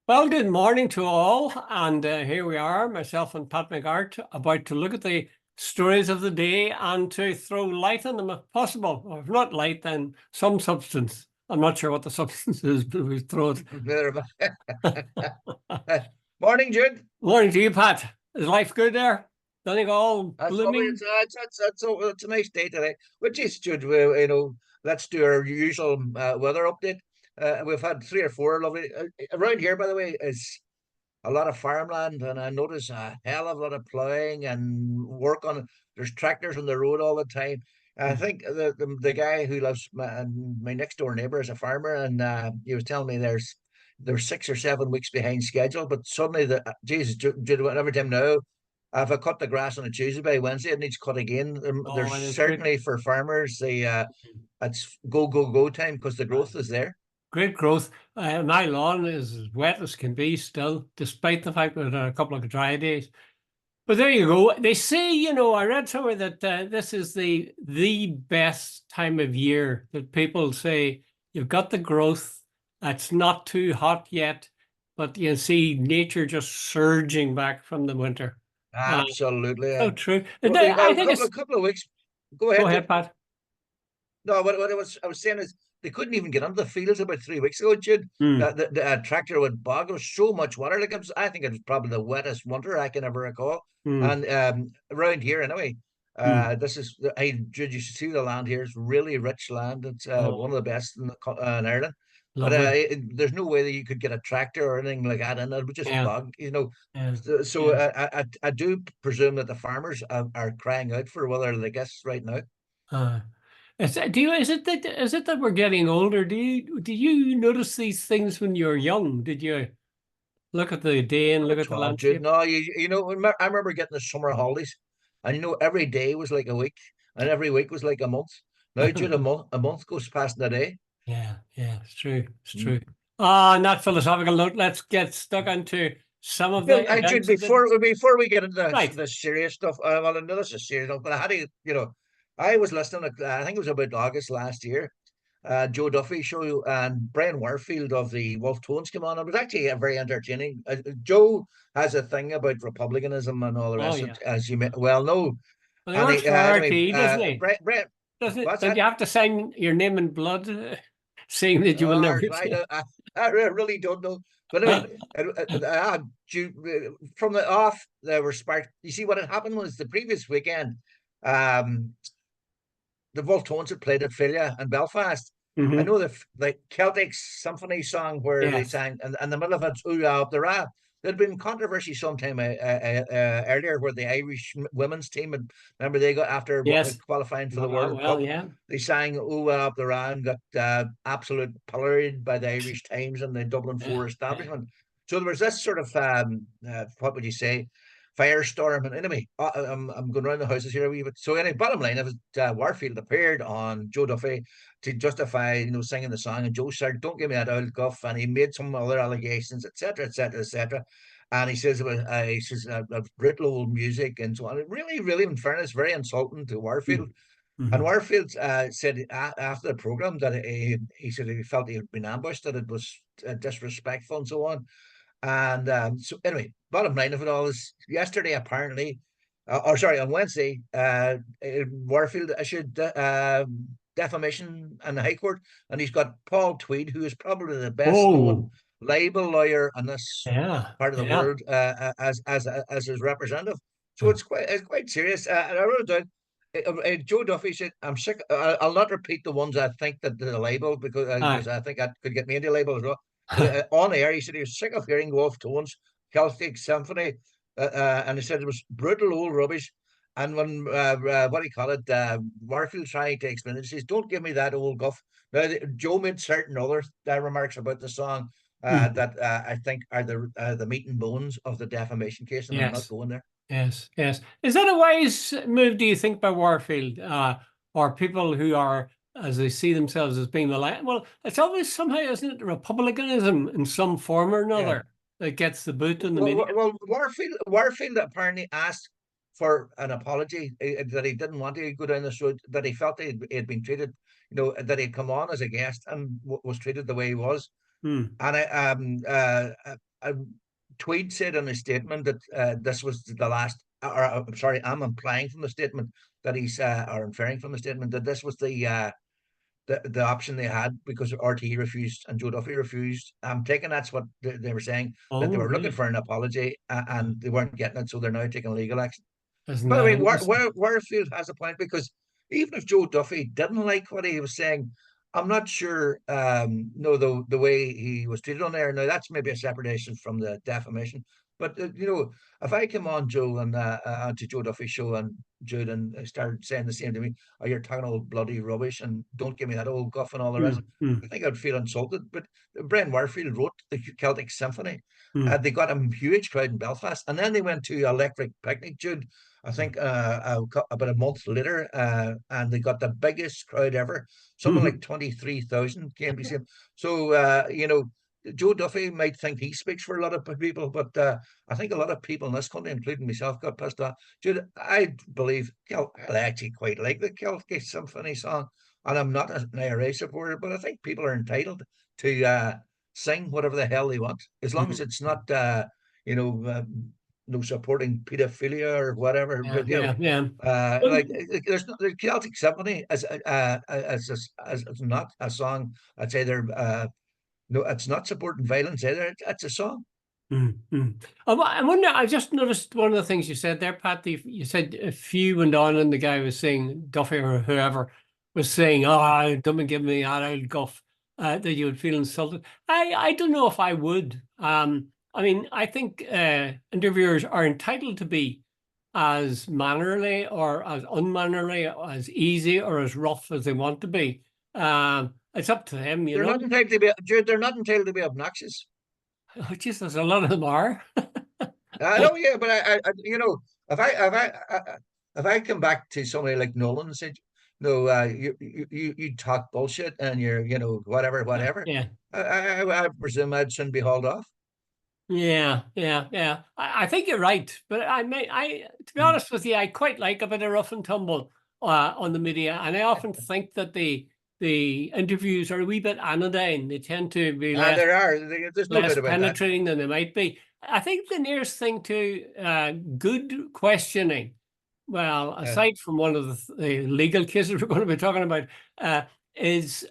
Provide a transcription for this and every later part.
Well, good morning to all, and here we are, myself and Pat McGart, about to look at the stories of the day and to throw light on them if possible, or if not light, then some substance. I'm not sure what the substance is, but we throw it. Morning, Jude. Morning to you, Pat. Is life good there? Nothing all That's lovely. blooming? It's a nice day today. Which is, Jude, let's do our usual weather update. We've had three or four lovely around here. By the way, is a lot of farmland, and I notice a hell of a lot of ploughing and work on. There's tractors on the road all the time. I think the guy who lives my next door neighbor is a farmer, and he was telling me there's 6 or 7 weeks behind schedule. But suddenly, Jesus, every time now, if I cut the grass on a Tuesday, by Wednesday it needs cut again. Oh, There's it is great. certainly for farmers it's go time because the growth is there. Great growth. My lawn is as wet as can be still, despite the fact that there are a couple of dry days. But there you go. They say, I read somewhere that this is the best time of year that people say you've got the growth. It's not too hot yet, but you see nature just surging back from the winter. Absolutely. So true. And Well, I a think couple it's. of couple of weeks. Go Go ahead, ahead, Jude. Pat. No, what I was saying is they couldn't even get onto the fields about 3 weeks ago, Jude. Hmm. The tractor would bog. There was so much water. I think it was probably the wettest winter I can ever recall. Hmm. And around here, anyway, Hmm. this is hey, Jude. You should see the land here. It's really rich land. It's one of Oh, the best in Ireland. But lovely. there's no way that you could get a tractor or anything like that, and it would just Yeah. bog. Yeah. So Yeah. I do presume that the farmers are crying out for weather like this right now. Uh, is it that we're getting older? Do you notice these things when you're young? Did you look at the day and Not look at at the all, Jude. landscape? No, I remember getting the summer holidays, and every day was like a week, and every week was like a month. Now, Jude, a month goes past in a day. Yeah, yeah, it's true. It's Mm. true. Not philosophical note. Let's get stuck into some of Bill, the Jude, events of the before we get into right. the serious stuff, well, I know this is serious stuff, but I had to. I was listening. I think it was about August last year. Joe Duffy show and Brian Warfield of the Wolf Tones came on. It was actually a very entertaining. Joe has a thing about republicanism and all the Oh rest of yeah. it, as you may well know. Well, he And works for anyway, RT, doesn't he? Doesn't it? what's Don't you that? have to sign your name in blood, saying that you will never I, say? don't- I really don't know. But anyway, from the off, there were sparks. You see, what had happened was the previous weekend, um, the Voltones had played at Filia and Belfast. I Hmm. know the Celtic symphony song where they Yes. sang, and in the middle of it's Ooh Up the Ra. There'd been controversy sometime earlier where the Irish women's team had, remember they got after Yes. qualifying for the Well, World well, Cup, yeah. they sang Ooh Up the Ra and got absolute pilloried by the Irish Times and the Dublin Yeah. Four Yeah. establishment. So there was this sort of what would you say, firestorm. And anyway, I'm going around the houses here a wee bit. So anyway, bottom line, it was Warfield appeared on Joe Duffy to justify, singing the song, and Joe said, "Don't give me that old guff," and he made some other allegations, etc., etc., etc. And he says brutal old music and so on. It really, really, in fairness, very insulting to Warfield. And Mm-hmm. Warfield said after the program that he said he felt he had been ambushed, that it was disrespectful and so on. And so anyway, bottom line of it all is yesterday apparently, or sorry, on Wednesday, Warfield issued defamation in the High Court, and he's got Paul Tweed, who is probably the best known Oh, libel lawyer in this yeah, part of the yeah. world as his representative. So it's quite serious. And I wrote it down. Joe Duffy said, "I'm sick. I'll not repeat the ones I think that the label because Aye. I think that could get me into label as well." But on air, he said he was sick of hearing Wolf Tones, Celtic Symphony, and he said it was brutal old rubbish. And when what do you call it, Warfield trying to explain it, he says, "Don't give me that old guff." Now, Joe made certain other remarks about the song Mm. that I think are the meat and bones of the defamation case, and I'm not Yes, going there. yes, yes. Is that a wise move, do you think, by Warfield? Or people who are, as they see themselves as being the light? Well, it's always somehow, isn't it, republicanism in some form or Yeah. another that gets the boot in the Well, media? Warfield apparently asked for an apology, that he didn't want to go down this road, that he felt he'd been treated, that he'd come on as a guest and was treated the way he was. Hmm. And Tweed said in a statement that this was the last, or I'm sorry, I'm implying from the statement that he's, or inferring from the statement that this was the option they had because RTE refused and Joe Duffy refused. I'm taking that's what they were saying, that they Oh, were looking really? for an apology, and they weren't getting it, so they're now taking legal action. Isn't By the that way, interesting? Warfield has a point, because even if Joe Duffy didn't like what he was saying, I'm not sure. No, the way he was treated on there. Now that's maybe a separation from the defamation. But if I come on Joe and to Joe Duffy's show and Jude and started saying the same to me, "Oh, you're talking all bloody rubbish and don't give me that old guff and all the rest," Mm, mm, I think I'd feel insulted. But Brian Warfield wrote the Celtic Symphony. mm, They got a huge crowd in Belfast, and then they went to Electric Picnic, Jude. I think about a month later, and they got the biggest crowd ever. Something like mm, 23,000 came to see him. So, Joe Duffy might think he speaks for a lot of people, but I think a lot of people in this country, including myself, got pissed off. Jude, I believe, I actually quite like the Celtic Symphony song, and I'm not an IRA supporter, but I think people are entitled to sing whatever the hell they want, as long as mm. it's not, you know, uh, no supporting pedophilia or whatever. Yeah, But yeah, yeah. Well, there's not the Celtic Symphony as not a song. I'd say they're no, it's not supporting violence either. It's a song. mm, mm. I wonder, I just noticed one of the things you said there, Pat. You said if you went on and the guy was saying, Duffy or whoever was saying, "Oh, don't give me that old guff," that you would feel insulted. I don't know if I would. I mean, I think interviewers are entitled to be as mannerly or as unmannerly, as easy or as rough as they want to be. It's up to them, you They're know. not entitled to be, Jude, they're not entitled to be obnoxious. Oh, Jesus, a lot of them are. I know, yeah, but if I come back to somebody like Nolan and say, "No, you talk bullshit and you're, whatever," Yeah. I presume I'd soon be hauled off. Yeah, yeah, yeah. I think you're right, but to be Mm. honest with you, I quite like a bit of rough and tumble on the media, and I often think that the interviews are a wee bit anodyne. They tend to be And there's no less doubt about that. penetrating than they might be. I think the nearest thing to good questioning, well, Uh, aside from one of the legal cases we're going to be talking about, uh, is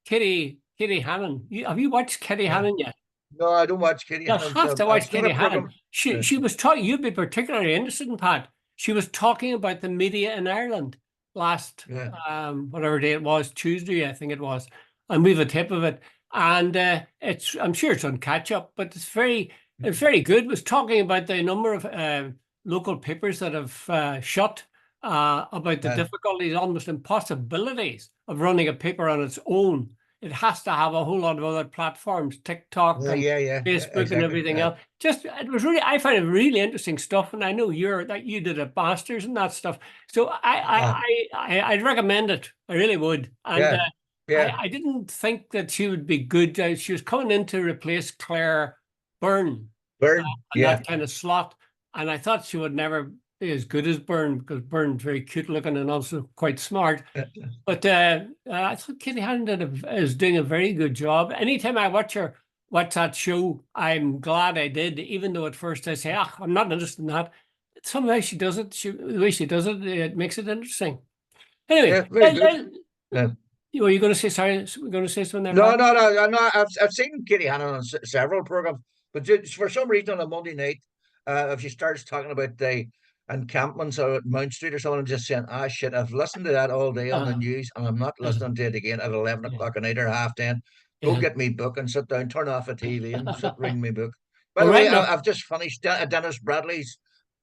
Kitty Hannon. Have you watched Kitty uh, Hannon yet? no, I don't watch Katie You'll Hannon's. have to I've watch seen a Kitty Hannon. program. She Uh, she was talking. You'd be particularly interested in Pat. She was talking about the media in Ireland last yeah, whatever day it was, Tuesday I think it was, and we've a tip of it. And it's I'm sure it's on catch up, but it's very good. It was talking about the number of local papers that have shut, about the uh, difficulties, almost impossibilities of running a paper on its own. It has to have a whole lot of other platforms, TikTok and yeah, Facebook and exactly. everything else. Just it was really I find it really interesting stuff, and I know you did a masters and that stuff. So Uh, I'd recommend it. I really would. And yeah, yeah. I didn't think that she would be good. She was coming in to replace Claire Byrne Burn. in Yeah. that kind of slot, and I thought she would never be as good as Byrne because Byrne's very cute looking and also quite smart. But I thought Kitty Hannon is doing a very good job. Anytime I watch that show, I'm glad I did, even though at first I say, ah, I'm not interested in that. Somehow she does it. The way she does it, it makes it interesting. Yeah, Anyway, very good. Yeah. were you going to say, sorry, we're going to say something there, No, Pat? no, no, no. I've seen Katie Hannon on several programs, but just for some reason on a Monday night, if she starts talking about the encampments or at Mount Street or something, I'm just saying, ah, shit, I've listened to that all day on the Uh, news, and I'm not uh, listening to it again at 11 yeah, o'clock at night or 10:30. Go yeah. get me book and sit down, turn off the TV and sit reading me book. By All the way, right, look. I've just finished Dennis Bradley's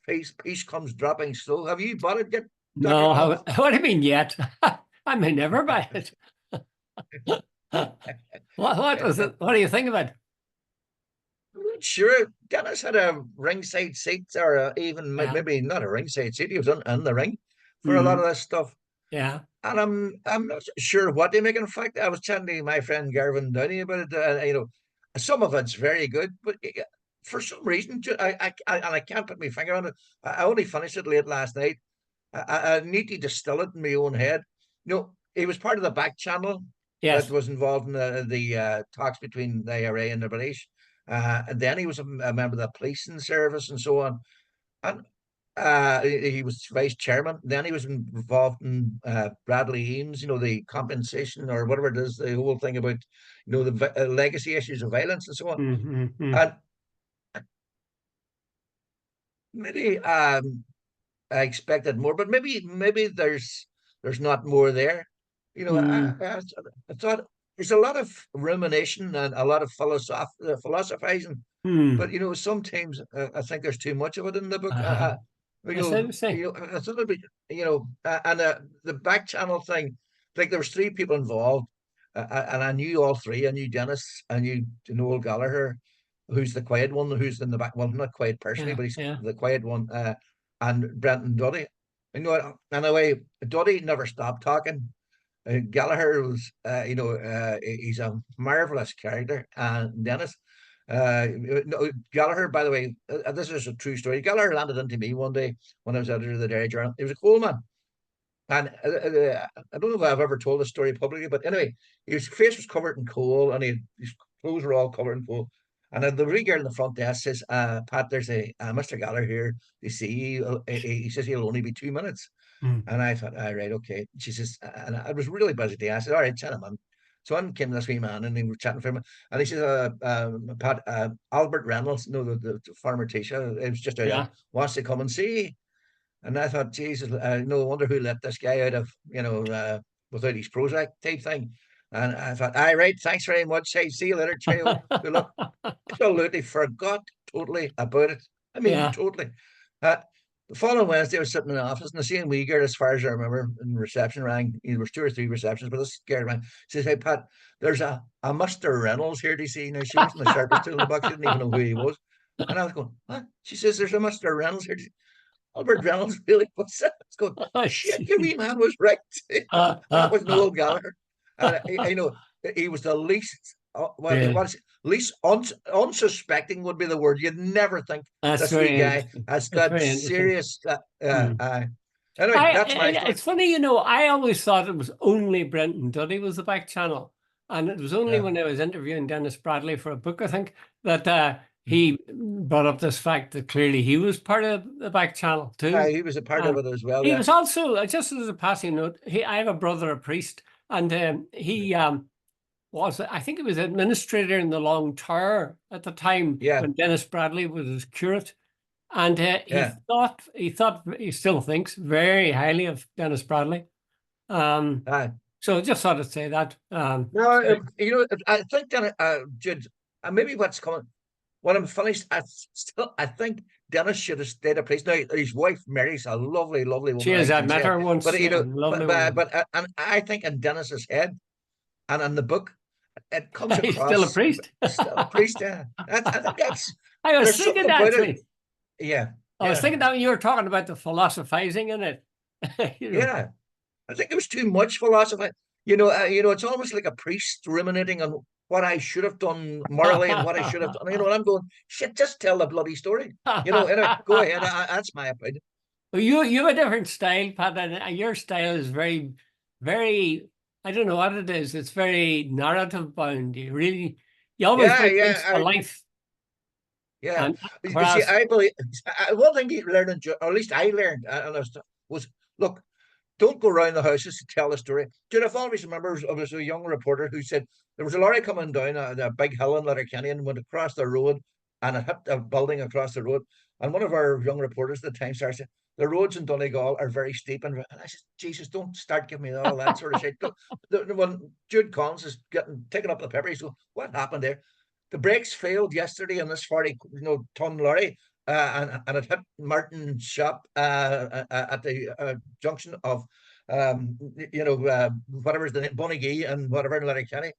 Peace Comes Dropping Slow. Have you bought it yet, Dr. No, Collins? what do you mean yet? I may never buy it. What was it? What do you think of it? I'm not sure. Dennis had a ringside seat, or even Yeah. maybe not a ringside seat. He was in the ring for a lot Hmm. of this stuff, Yeah. and I'm not sure what they make. In fact, I was chatting to my friend Garvin Downey about it. Some of it's very good, but for some reason, and I can't put my finger on it. I only finished it late last night. I need to distill it in my own head. He was part of the back channel that Yes. was involved in the talks between the IRA and the British. And then he was a member of the policing service and so on. And he was vice chairman. Then he was involved in Bradley Eames, the compensation or whatever it is, the whole thing about, the legacy issues of violence and so on. Mm-hmm. And maybe I expected more, but maybe there's not more there. I thought there's a lot of rumination and a lot of philosophizing, but Mm. sometimes I think there's too much of it in the book. Uh-huh. That's interesting. I thought it'd be, and the back channel thing, like there was three people involved, and I knew all three. I knew Dennis, I knew Noel Gallagher, who's the quiet one, who's in the back. Well, not quiet personally, Yeah, but he's yeah. the quiet one. And Brenton Duddy. Anyway, Duddy never stopped talking. Gallagher was, he's a marvelous character, and Dennis. No, Gallagher, by the way, this is a true story. Gallagher landed into me one day when I was editor of the Dairy Journal. He was a coal man, and I don't know if I've ever told this story publicly, but anyway, his face was covered in coal, and his clothes were all covered in coal. And the wee girl in the front desk says, "Pat, there's a Mr. Gallagher here. You see, he says he'll only be 2 minutes." Mm. And I thought, all right, okay. She says, and I was really busy today. I said, all right, chat him on. So on came this wee man, and he was chatting for him, and he says, Pat, Albert Reynolds, the farmer Tisha, it was just out there, Yeah. wants to come and see. And I thought, Jesus, no wonder who let this guy out of, without his Prozac type thing. And I thought, all right, thanks very much. Hey, see you later, cheerio. Good luck. Absolutely forgot totally about it. I mean, Yeah. totally. Uh, the following Wednesday, I was sitting in the office, and the same wee girl, as far as I remember, in reception rang. There was two or three receptions, but this girl rang. She says, "Hey, Pat, there's a Mr. Reynolds here. Do you see?" Now, she wasn't the sharpest tool in the box. She didn't even know who he was. And I was going, "What?" She says, "There's a Mr. Reynolds here." Albert Reynolds really was that? It's going, Oh, shit, your gee. wee man was right. That was Noel Gallagher. And he was the least, Really. least unsuspecting would be the word. You'd never think That's this wee very guy interesting. has That's got very interesting. serious. Mm. Anyway, that's my story. It's funny, I always thought it was only Brenton Duddy was the back channel. And it was only Yeah. when I was interviewing Dennis Bradley for a book, I think, that Mm. he brought up this fact that clearly he was part of the back channel too. He was a part of Um, it as well. he Yeah. was also, just as a passing note, I have a brother, a priest, and he was, I think he was administrator in the Long Tower at the time Yeah. when Dennis Bradley was his curate. And Yeah. he still thinks very highly of Dennis Bradley. Um, Uh, so I just thought I'd say that. no, So, I think that Jude, maybe what's coming. When I'm finished, I think Dennis should have stayed a place. Now his wife Mary's a lovely, lovely she woman, is, I I can met say. her once, But yeah, lovely woman. and I think in Dennis's head and in the book, it comes He's still a across priest. still a priest. Yeah, I think that's I was there's something thinking about it. actually, Yeah, I was yeah, thinking that when you were talking about the philosophizing in it, yeah. I think it was too much philosophy. It's almost like a priest ruminating on what I should have done morally and what I should have done. And I'm going, shit, just tell the bloody story. Anyway, go ahead. That's my opinion. Well, you have a different style, Pat, and your style is very, very. I don't know what it is. It's very narrative bound. You always Yeah, bring yeah, things to life, yeah. and You see, whereas I believe one thing you learn, or at least I learned, was look, don't go around the houses to tell the story. Dude, I've always remember I was a young reporter who said there was a lorry coming down a big hill in Letterkenny and went across the road and it hit a building across the road. And one of our young reporters at the time started saying, the roads in Donegal are very steep. And I said, Jesus, don't start giving me all that sort of shit. When Jude Collins is getting taken up the pepper, he's going, what happened there? The brakes failed yesterday on this 40-ton lorry, and it hit Martin's shop at the junction of whatever's the name, Bonnygee and whatever in Letterkenny.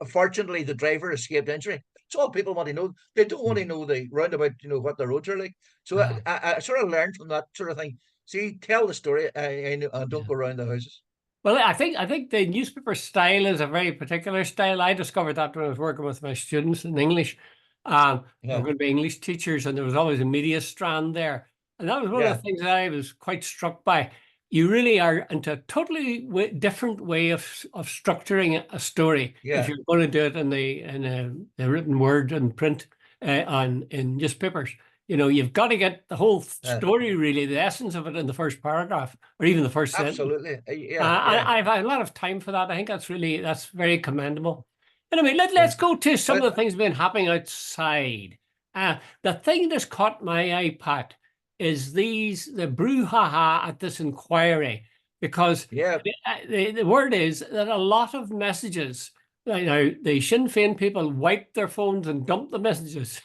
Fortunately, the driver escaped injury. That's all people want to know. They don't want to know the roundabout, what the roads are like. So I sort of learned from that sort of thing. See, tell the story and don't go around the houses. well, I think the newspaper style is a very particular style. I discovered that when I was working with my students in English. They were Yeah, going to be English teachers, and there was always a media strand there, and that was one of yeah, the things that I was quite struck by. You really are into a totally different way of structuring a story if yeah, you're going to do it in the written word and print. in newspapers. You've got to get the whole uh, story, really, the essence of it in the first paragraph or even the first sentence. absolutely. Yeah. I've had a lot of time for that. I think that's very commendable. Anyway, let's go to some But of the things been happening outside. The thing that's caught my eye, Pat, is the brouhaha at this inquiry, because yeah, the word is that a lot of messages, the Sinn Féin people wiped their phones and dumped the messages,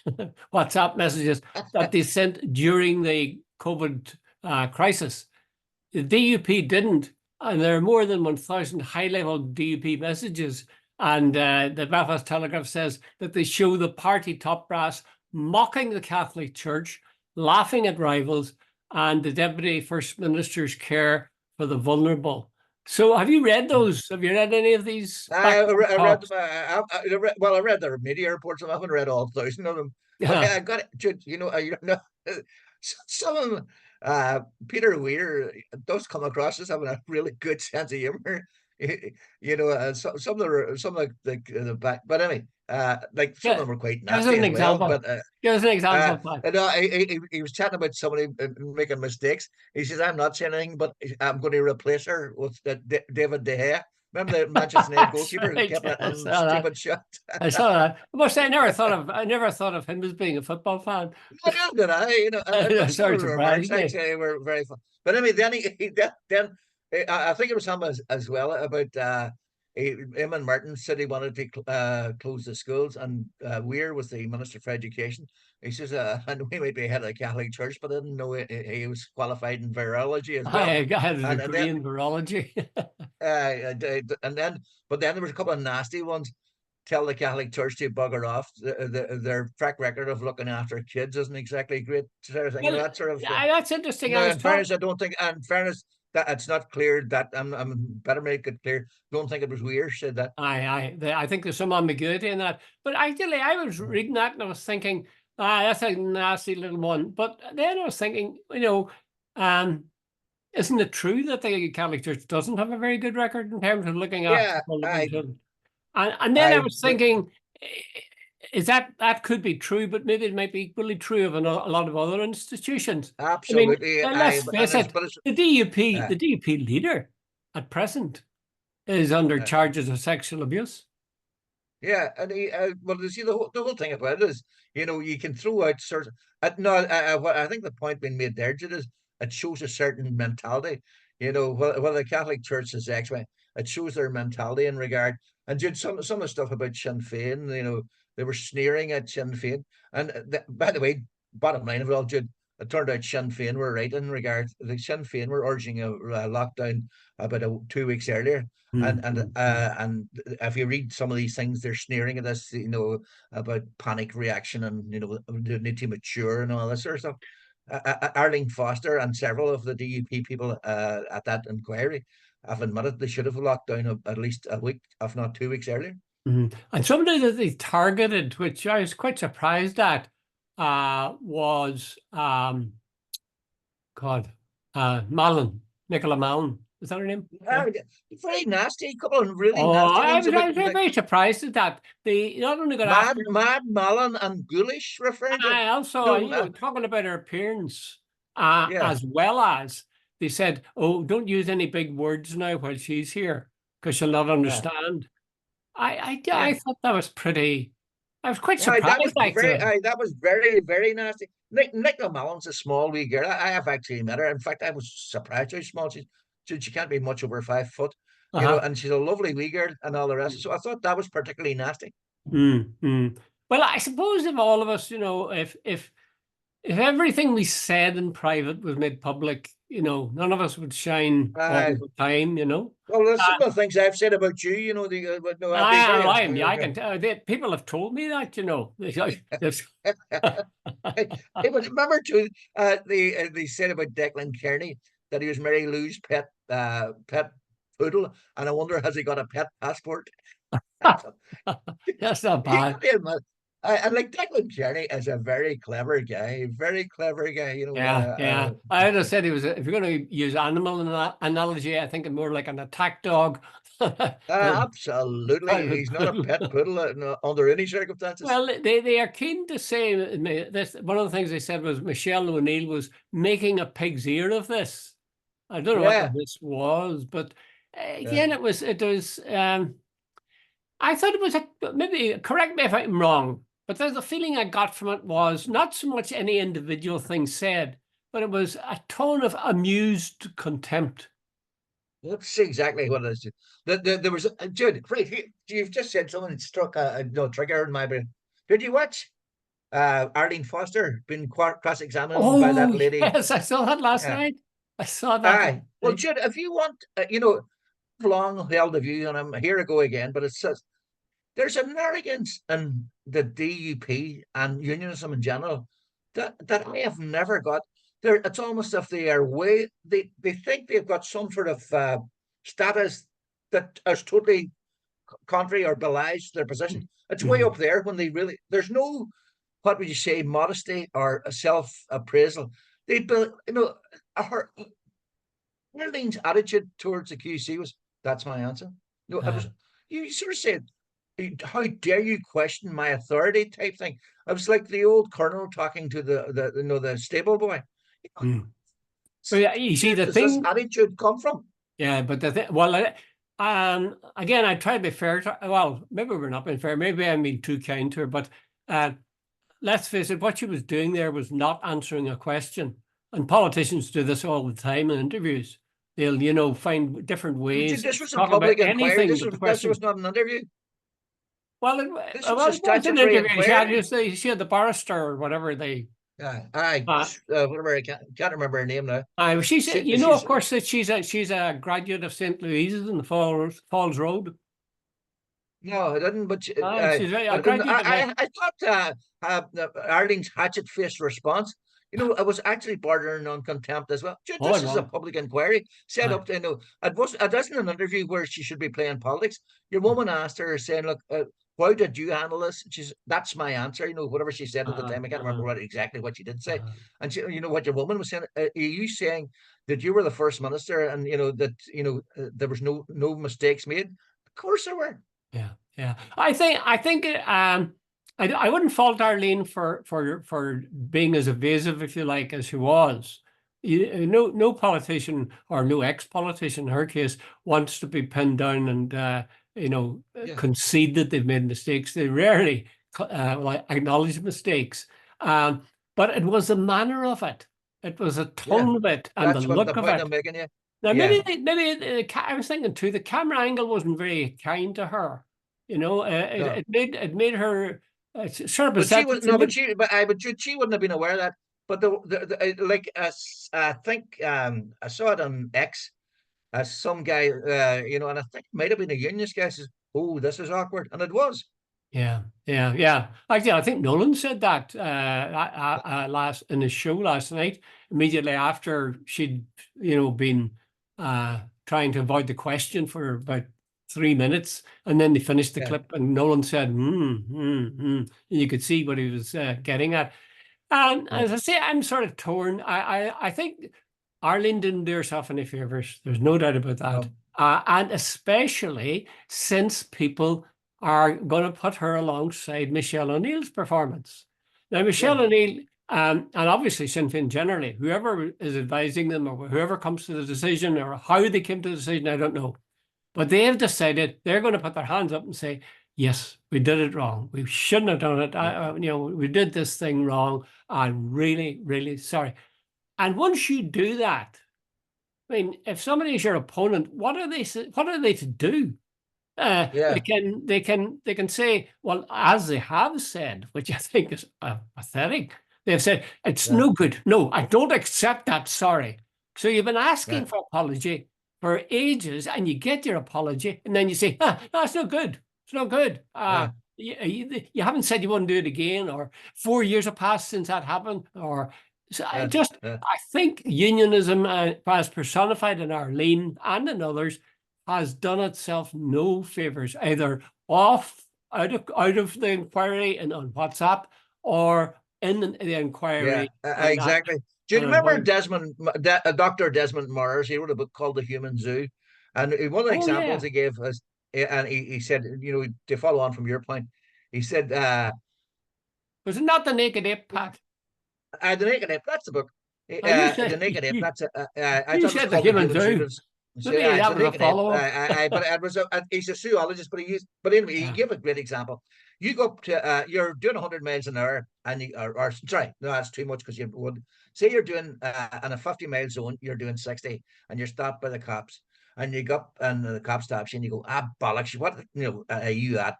WhatsApp messages that they sent during the COVID crisis. The DUP didn't, and there are more than 1,000 high-level DUP messages. And the Belfast Telegraph says that they show the party top brass mocking the Catholic Church, laughing at rivals, and the Deputy First Minister's care for the vulnerable. So have you read those? Have you read any of these I read talks? well, I read the media reports. I haven't read all 1,000 of them, but Yeah. I got it. Jude, some of them. Peter Weir does come across as having a really good sense of humor. Some of the back, but anyway, like some of Yeah. them were quite Give us nasty an as well. example. But Give us an example, Pat. he was chatting about somebody making mistakes. He says, "I'm not saying anything, but I'm going to replace her with David De Gea." Remember the Manchester United That's goalkeeper who right. kept letting I them saw that. stupid shot? I saw that. I must say, I never thought of him as being a football fan. I did I, but It some of sort of the remarks surprised I'd me. say were very fun. But anyway, then I think it was him as well about him and Martin said he wanted to close the schools, and Weir was the Minister for Education. He says, and we might be head of the Catholic Church, but I didn't know he was qualified in virology as well. I had a And then degree in virology. and then, but then there was a couple of nasty ones. Tell the Catholic Church to bugger off. Their track record of looking after kids isn't exactly great. Sort of thing, Well, that sort of. that's interesting. I Now, was in talking. fairness, I don't think. In fairness, that it's not clear that I'm better make it clear. Don't think it was Weir said that. I think there's some ambiguity in that. But actually, I was reading that and I was thinking, that's a nasty little one. But then I was thinking, um, isn't it true that the Catholic Church doesn't have a very good record in terms of looking after Yeah, vulnerable children? And then I was thinking, is that could be true, but maybe it might be equally true of a lot of other institutions. I mean, absolutely. let's face it, But it's the DUP leader at present is under uh, charges of sexual abuse. yeah, and well, you see the whole thing about it is, you can throw out certain. No, what I think the point being made there, Jude, is it shows a certain mentality. Well, the Catholic Church is actually it shows their mentality in regard. And Jude, some of the stuff about Sinn Féin, they were sneering at Sinn Féin. And by the way, bottom line of it all, Jude, it turned out Sinn Féin were right in regard. The Sinn Féin were urging a lockdown about 2 weeks earlier. And if you read some of these things, they're sneering at us, about panic reaction and they need to mature and all this sort of stuff. Arlene Foster and several of the DUP people at that inquiry have admitted they should have locked down at least a week, if not 2 weeks earlier. And somebody that they targeted, which I was quite surprised at, was God, Mallon, Nicola Mallon. Is that her name? Yeah. Very nasty, a couple of really Oh, nasty I ones was, about I was very surprised at that. They not only got Mad, after, Mad Malin and Ghoulish referring to. I also, No, talking about her appearance, yeah, as well as they said, "Oh, don't use any big words now while she's here, because she'll not yeah, understand." I yeah. thought that was pretty. I was quite Aye, that was surprised, very, actually. aye, that was very, very nasty. Nicola Mallon's a small wee girl. I have actually met her. In fact, I was surprised how small she can't be much over 5 foot, Uh-huh. and she's a lovely wee girl and all the rest. So I thought that was particularly nasty. Well, I suppose if all of us, if everything we said in private was made public, none of us would shine all Uh, the time. well, there's Uh, some of the things I've said about you, no, I'd be I, very I am, yeah, I can tell. People have told me that, But remember too, they said about Declan Kearney that he was Mary Lou's pet poodle, and I wonder has he got a pet passport? That's not You bad. got to admit, and like Declan Kearney is a very clever guy. Yeah, yeah. I would have said he was, if you're going to use animal analogy, I think more like an attack dog Well, Absolutely. private He's not a pet poodle. poodle under any circumstances. Well, they are keen to say this. One of the things they said was Michelle O'Neill was making a pig's ear of this. I don't know what Yeah. this was, but Yeah. again, it was. I thought it was maybe correct me if I'm wrong, but the feeling I got from it was not so much any individual thing said, but it was a tone of amused contempt. That's exactly what it is. There was Jude, right, you've just said something that struck a no trigger in my brain. Did you watch Arlene Foster being cross-examined by Oh that lady? yes, I saw that last Yeah. night. I saw that last Aye. Well, night. Jude, if you want, I've long held the view, and I'm here to go again, but it says there's an arrogance in the DUP and unionism in general that I have never got. There, it's almost as if they are they think they've got some sort of status that is totally contrary or belies their position. It's way Mhm. up there when they really there's no, what would you say, modesty or self appraisal. They build, her Arlene's attitude towards the QC was, "That's my answer." No, it Uh, was, you sort of said, "How dare you question my authority?" type thing. I was like the old colonel talking to the stable boy. mm. But yeah, you see Where the does this thing. attitude come from? Yeah, but the thing. Well, again, I try to be fair. Well, maybe we're not being fair. Maybe I'm being too kind to her. But uh, let's face it. What she was doing there was not answering a question. And politicians do this all the time in interviews. They'll, find different ways This to was a talk about public inquiry. anything This but was the this was question. not an interview. Well, This was a it was an statutory interview. inquiry. She had the barrister or whatever they. Uh, Whatever, I can't remember her name now. she's, of She's course, that she's a graduate of St. Louise's in the Falls Road. No, I didn't. But She's a but graduate of I thought Arlene's hatchet-faced response, it was actually bordering on contempt as well. Oh, This is a no. public inquiry set Aye. up. It wasn't an interview where she should be playing politics. Your woman asked her, saying, "Look, how did you handle this?" That's my answer. Whatever she said at the Uh-huh, time, I can't remember uh-huh, exactly what she did say. uh-huh. And what your woman was saying. Are you saying that you were the first minister, and that there was no mistakes made? Of course there were. Yeah, yeah. I think I wouldn't fault Arlene for being as evasive, if you like, as she was. No politician or no ex-politician in her case wants to be pinned down and Yeah. concede that they've made mistakes. They rarely like acknowledge mistakes. Um, but it was the manner of it. It was the Yeah, tone of it and the that's what the look of point it. I'm making. Yeah, Now, yeah, I was thinking too, the camera angle wasn't very kind to her. no. It made her sort of But she was presented to no, me. but she wouldn't have been aware of that. But like I think I saw it on X. Some guy, and I think it might have been a unionist guy says, "Oh, this is awkward," and it was. Yeah, yeah, yeah. Actually, I think Nolan said that last in his show last night, immediately after she'd been trying to avoid the question for about 3 minutes, and then they finished the Yeah, clip, and Nolan said, And you could see what he was getting at. And yeah, as I say, I'm sort of torn. I think Arlene didn't do herself any favors. There's no doubt about that. no, And especially since people are going to put her alongside Michelle O'Neill's performance. Now, yeah, Michelle O'Neill, and obviously Sinn Féin generally, whoever is advising them or whoever comes to the decision or how they came to the decision, I don't know. But they have decided they're going to put their hands up and say, yes, we did it wrong. We shouldn't have done it. yeah, We did this thing wrong. I'm really, really sorry. And once you do that, I mean, if somebody is your opponent, what are they to do? They yeah, can say, well, as they have said, which I think is pathetic. They've said it's yeah, no good. No, I don't accept that. Sorry. So you've been yeah, asking for apology for ages, and you get your apology, and then you say, no, it's no good. It's no good. yeah, You haven't said you won't do it again, or 4 years have passed since that happened, or so yeah, yeah, I think unionism, as personified in Arlene and in others, has done itself no favors, either out of the inquiry and on WhatsApp, or in the yeah, inquiry and exactly. Do you and remember avoid. Dr. Desmond Morris? He wrote a book called The Human Zoo, And one of the Oh examples yeah. he gave was, and he said, to follow on from your point, he said, Was it not the Naked Ape, Pat? The Naked Ape, that's the book. Oh, you The said Naked Ape, that's I you thought it was said the called The Human Human Zoo. Zoo. So, Maybe it's that The was a Naked Ape. follow-up. But it was he's a zoologist, but but anyway, he Yeah. gave a great example. You go up to, you're doing 100 miles an hour, and or sorry, no, that's too much because you would say you're doing in a 50-mile zone, you're doing 60, and you're stopped by the cops. And you go up, and the cop stops you, and you go, bollocks! What are you at?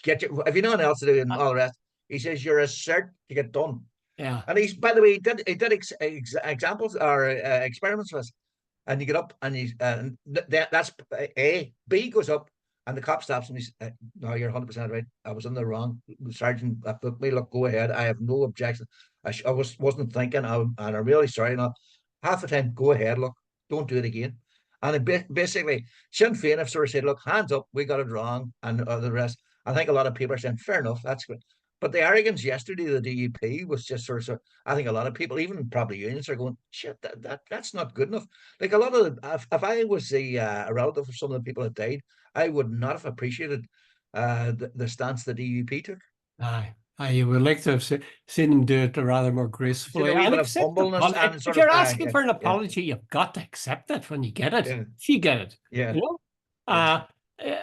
Get your, if you know nothing else to do, and all the rest. He says you're a cert to get done. Yeah. And he's, by the way, he did examples or experiments with us. And you get up, and that's A. B goes up, and the cop stops him. He's, no, you're 100% right. I was in the wrong. Sergeant, booked me. Look, go ahead. I have no objection. I wasn't thinking, and I'm really sorry. Now, half the time, go ahead. Look, don't do it again. And basically, Sinn Féin have sort of said, look, hands up, we got it wrong, and the rest. I think a lot of people are saying, fair enough, that's good. But the arrogance yesterday, the DUP was just sort of, I think a lot of people, even probably unions, are going, shit, that's not good enough. Like a lot of, if I was a relative of some of the people that died, I would not have appreciated the stance the DUP took. Aye. You would like to have seen him do it rather more Should a gracefully wee and bit of accept the humbleness apology. and If sort of, you're asking yeah, for an yeah, apology, you've got to accept it when you get it. yeah, She get it, yeah, you know. yeah, Uh,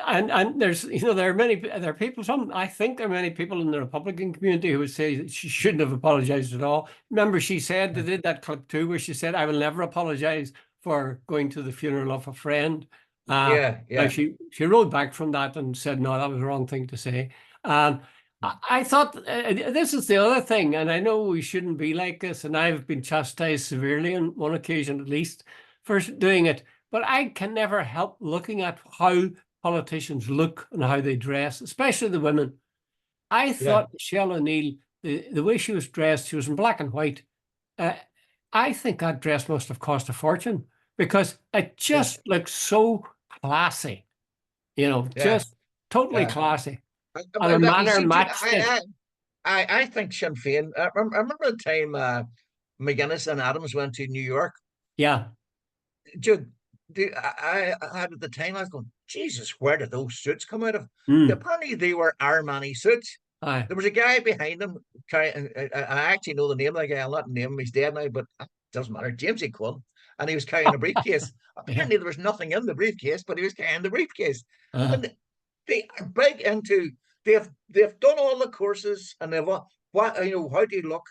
and there's there are people. I think there are many people in the Republican community who would say that she shouldn't have apologized at all. Remember, she said they did that clip too, where she said, "I will never apologize for going to the funeral of a friend." Uh, yeah, now yeah, she rode back from that and said, "No, that was the wrong thing to say." Um, I thought this is the other thing, and I know we shouldn't be like this, and I've been chastised severely on one occasion at least for doing it, but I can never help looking at how politicians look and how they dress, especially the women. I yeah, thought Michelle O'Neill, the way she was dressed, she was in black and white. Uh, I think that dress must have cost a fortune because it yeah, just looks so classy, yeah, just totally yeah. classy. And her But you manner see, Jude, matched it. I think Sinn Féin. I remember the time McGuinness and Adams went to New York. Yeah. Jude, I had at the time, I was going, Jesus, where did those suits come out of? Mm. Apparently, they were Armani suits. Aye. There was a guy behind them. I actually know the name of the guy. I'll not name him. He's dead now, but it doesn't matter. James E. Quinn. And he was carrying a briefcase. Yeah. Apparently, there was nothing in the briefcase, but he was carrying the briefcase. Uh, And they are big into, they've done all the courses, and they've what how do you look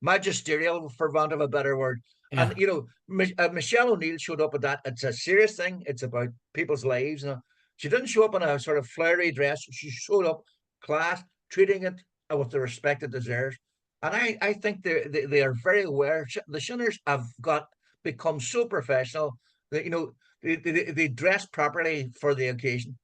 magisterial, for want of a better word. And yeah. Michelle O'Neill showed up at that. It's a serious thing. It's about people's lives. She didn't show up in a sort of flowery dress. She showed up class, treating it with the respect it deserves. And I think they are very aware. The Shinners have become so professional that they dress properly for the occasion.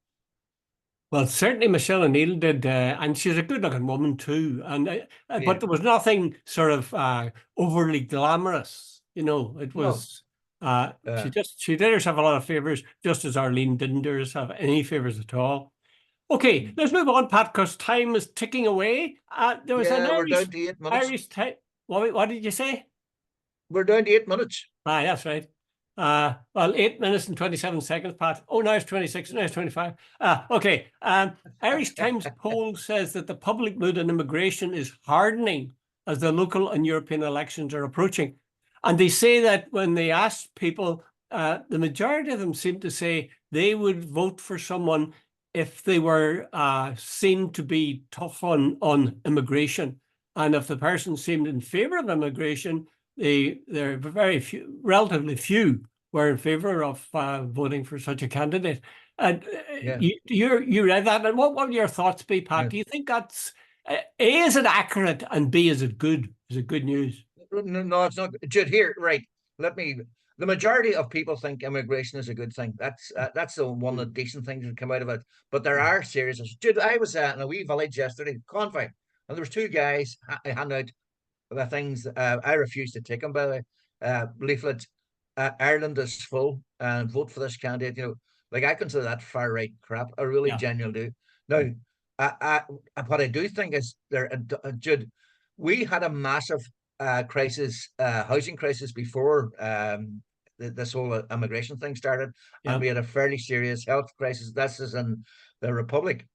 Well, certainly Michelle O'Neill did, and she's a good-looking woman too. And Yeah. but there was nothing sort of overly glamorous. It No. was. Uh, She did herself a lot of favors, just as Arlene didn't do herself any favors at all. Okay, let's move on, Pat, because time is ticking away. There was an yeah, we're down Irish to 8 minutes. Irish type. What did you say? We're down to 8 minutes. That's right. Well, 8 minutes and 27 seconds, Pat. Oh, now it's 26, now it's 25. Okay. Irish Times poll says that the public mood on immigration is hardening as the local and European elections are approaching. And they say that when they asked people, the majority of them seem to say they would vote for someone if they were seen to be tough on immigration. And if the person seemed in favor of immigration, there are very few, relatively few, were in favor of voting for such a candidate. And Yeah, you read that, and what would your thoughts be, Pat? yeah. Do you think that's A, is it accurate, and B, is it good? Is it good news? No, no, it's not. Jude, here, right. Let me. The majority of people think immigration is a good thing. That's the one of the decent things that come out of it. But there are serious issues. Jude, I was in a wee village yesterday, Convoy, and there was two guys hand out the things. I refused to take them, by the way. Leaflet, Ireland is full, and vote for this candidate. Like I consider that far right crap. I really Yeah, genuinely do. Now, what I do think is there, Jude, we had a massive crisis, housing crisis before this whole immigration thing started, and Yeah. we had a fairly serious health crisis. This is in the Republic.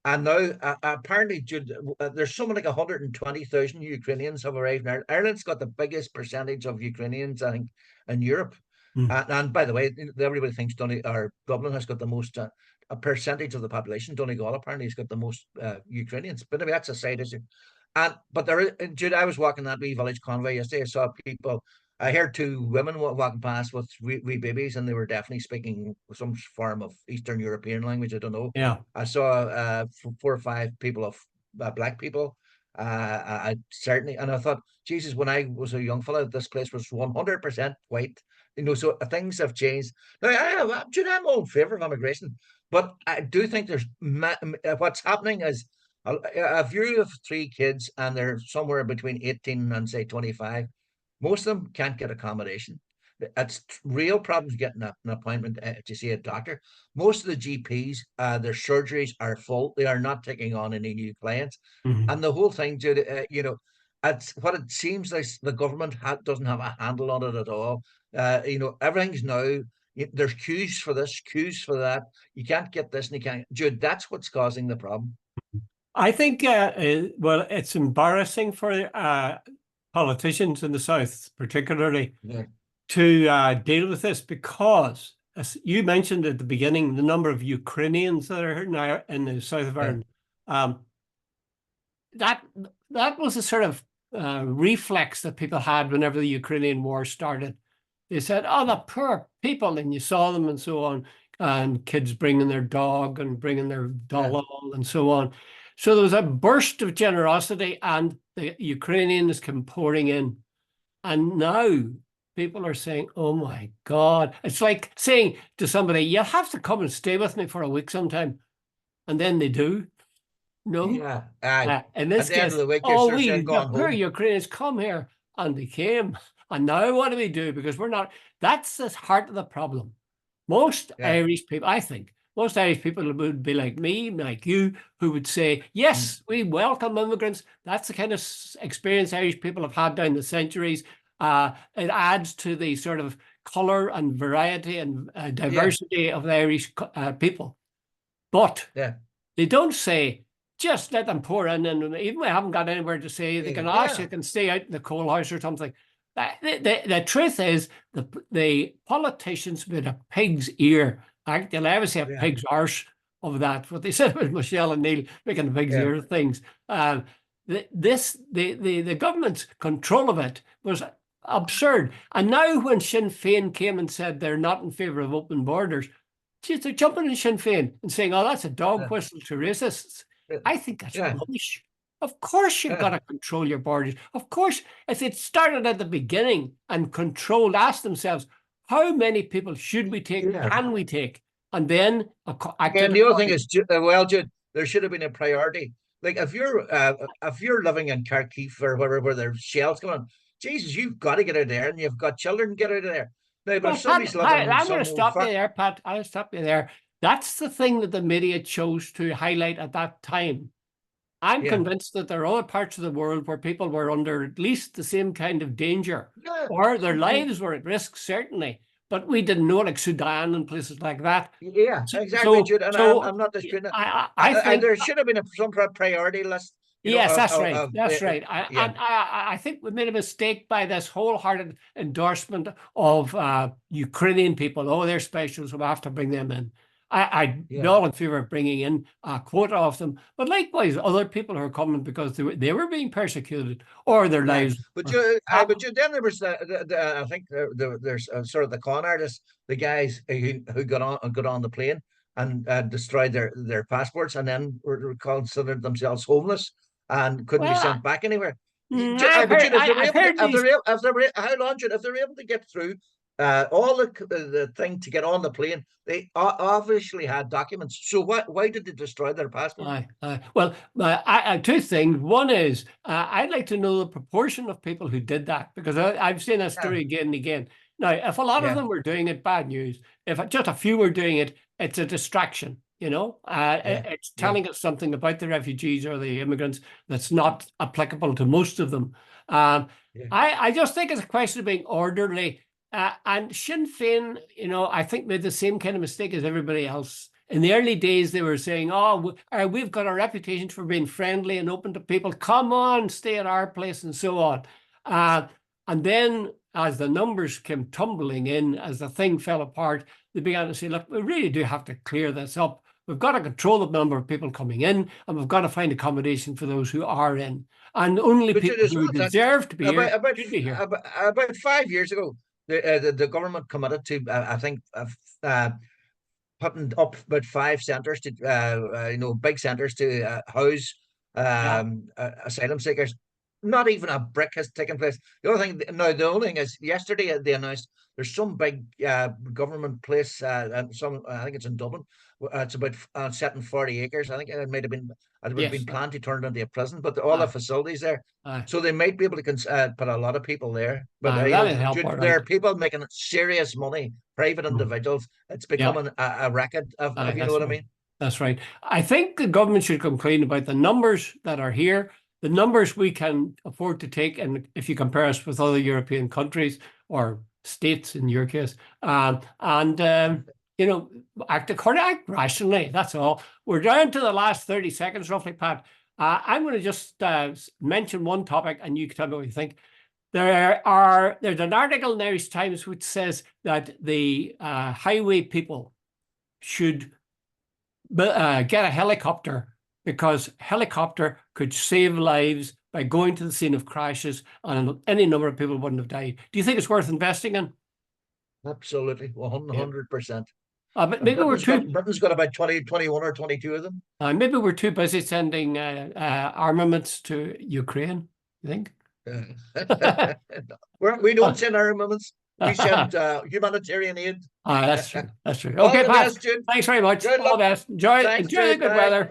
And now, apparently, Jude, there's something like 120,000 Ukrainians have arrived in Ireland. Ireland's got the biggest percentage of Ukrainians, I think, in Europe. Mm. And by the way, everybody thinks Dublin has got the most, a percentage of the population. Donegal apparently has got the most Ukrainians. But anyway, that's a side issue. But there is, Jude, I was walking that wee village convoy yesterday. I saw people. I heard two women walking past with wee babies, and they were definitely speaking some form of Eastern European language. I don't know. Yeah. I saw 4 or 5 people of black people. I certainly, and I thought, Jesus, when I was a young fella, this place was 100% white. So things have changed. Now, Jude, I'm all in favor of immigration, but I do think what's happening is if you have 3 kids and they're somewhere between 18 and say 25, most of them can't get accommodation. It's real problems getting an appointment to see a doctor. Most of the GPs, their surgeries are full. They are not taking on any new clients. Mhm. And the whole thing, Jude, it's what it seems like the government doesn't have a handle on it at all. Everything's now, there's queues for this, queues for that. You can't get this and you can't. Jude, that's what's causing the problem. I think, well, it's embarrassing for politicians in the South, particularly, Yeah. to deal with this because, as you mentioned at the beginning, the number of Ukrainians that are now in the south of Ireland, that was a sort of reflex that people had whenever the Ukrainian war started. They said, "Oh, the poor people," and you saw them and so on, and kids bringing their dog and bringing their doll along and so on. So there was a burst of generosity, and the Ukrainians came pouring in. And now people are saying, "Oh my God." It's like saying to somebody, "You'll have to come and stay with me for a week sometime." And then they do. No. Yeah. Aye. In At this the end case, of the week, you're oh, sort of saying, the gone poor home. Ukrainians come here, and they came. And now what do we do? Because we're not, that's the heart of the problem. Most Yeah. Irish people, I think, most Irish people would be like me, like you, who would say, yes, we welcome immigrants. That's the kind of experience Irish people have had down the centuries. It adds to the sort of colour and variety and diversity of the Irish people. But they don't say, just let them pour in, and even if we haven't got anywhere to say, they can ask you can stay out in the coal house or something. The truth is, the politicians with a pig's ear, they'll ever say a pig's arse of that. What they said about Michelle and Neil making a pig's ear of things. The government's control of it was absurd. And now when Sinn Féin came and said they're not in favour of open borders, geez, they're jumping in Sinn Féin and saying, "Oh, that's a dog whistle to racists." I think that's rubbish. Of course you've got to control your borders. Of course, if it started at the beginning and controlled, asked themselves, how many people should we take, can we take? And then And the other thing is, well, Jude, there should have been a priority. Like if you're living in Kharkiv or wherever where there's shells going on, Jesus, you've got to get out of there, and you've got children, get out of there. Now, but if somebody's living in I'm going to stop you there, Pat. I'll stop you there. That's the thing that the media chose to highlight at that time. I'm convinced that there are other parts of the world where people were under at least the same kind of danger, or their lives were at risk, certainly. But we didn't know, like Sudan and places like that. Yeah, exactly, Jude. And I'm not disputing it. I think there should have been some priority list. Yes, that's right. That's right. I think we made a mistake by this wholehearted endorsement of Ukrainian people. Oh, they're special, so we have to bring them in. I'd be all in favour of bringing in a quota of them, but likewise, other people who are coming because they were being persecuted or their lives. But then there was I think there's sort of the con artists, the guys who got on the plane and destroyed their passports, and then were considered themselves homeless and couldn't be sent back anywhere. How long, Jude, if they're able to get through all the thing to get on the plane, they obviously had documents. So why did they destroy their passport? Well, two things. One is I'd like to know the proportion of people who did that, because I've seen that story again and again. Now, if a lot of them were doing it, bad news. If just a few were doing it, it's a distraction. It's telling us something about the refugees or the immigrants that's not applicable to most of them. I just think it's a question of being orderly. And Sinn Féin, you know, I think made the same kind of mistake as everybody else. In the early days, they were saying, "Oh, we've got a reputation for being friendly and open to people. Come on, stay at our place," and so on. And then, as the numbers came tumbling in, as the thing fell apart, they began to say, "Look, we really do have to clear this up. We've got to control the number of people coming in, and we've got to find accommodation for those who are in. And only But people who deserve to be here should be here." about 5 years ago, the government committed to, I think, putting up about 5 centres to, big centres to house asylum seekers. Not even a brick has taken place. The only thing is, yesterday they announced there's some big government place, I think it's in Dublin. It's about set in 40 acres. I think it might have been, it would have been planned to turn it into a prison, but all the facilities there. So they might be able to put a lot of people there. But there are people making serious money, private individuals. It's becoming a racket, if you know what I mean. That's right. I think the government should complain about the numbers that are here, the numbers we can afford to take, and if you compare us with other European countries or states in your case, act rationally. That's all. We're down to the last 30 seconds, roughly, Pat. I'm going to just mention one topic, and you can tell me what you think. There's an article in the Irish Times which says that the highway people should get a helicopter, because helicopter could save lives by going to the scene of crashes, and any number of people wouldn't have died. Do you think it's worth investing in? Absolutely, 100%. But maybe Britain's got about 21 or 22 of them. Maybe we're too busy sending armaments to Ukraine, you think? We don't send armaments. We send humanitarian aid. That's true. That's true. Okay, Pat. Thanks very much. All the best. Enjoy the good weather. Bye.